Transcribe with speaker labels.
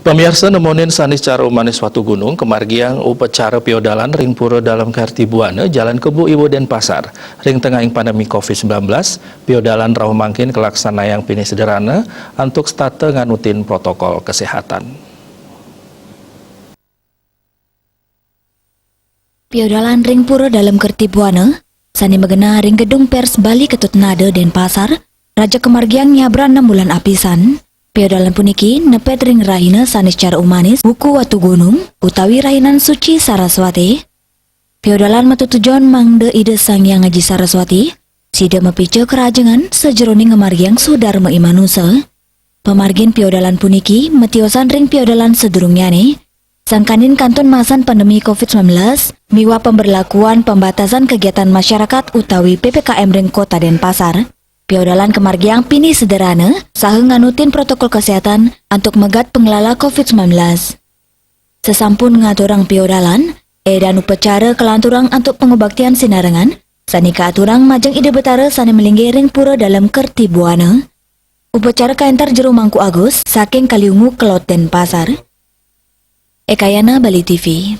Speaker 1: Pemirsa nemonin sanis cara umanis Watu Gunung, kemargiang upacara piodalan ring pura dalam Kartibuana, Jalan Kebu Ibu Denpasar. Ring tengah ing pandemi COVID-19, piodalan rauh mangkin kelaksana yang pini sederhana, untuk stata nganutin protokol kesehatan.
Speaker 2: Piodalan ring pura dalam Kartibuana, sani megena ring gedung pers Bali Ketut Nada Denpasar, Raja kemargiang nyabran 6 bulan apisan. Piodalan puniki nepet ring rahina sanis cara umanis buku Watu Gunung utawi rahinan suci Saraswati. Piodalan matu tujuan mangde ide sang yang ngaji Saraswati sida mepice kerajengan sejeroning ngemargiang sudarma imanusa. Pemargin piodalan puniki metiosan ring piodalan sedurungyane sangkanin kantun masan pandemi COVID-19 miwa pemberlakuan pembatasan kegiatan masyarakat utawi PPKM ring Kota Denpasar. Piodalan kemargiang pini sederhana, sahe nganutin protokol kesehatan untuk megat pengelala COVID-19. Sesampun ngaturang piodalan, edan upacara kelanturang untuk pengobaktian sinarengan, sani kaaturang majeng ide betara sani melinggi ring pura dalam Kartibuana. Upacara kaentar jero Mangku Agus, saking Kaliungu Kelot Denpasar. Ekayana Bali TV.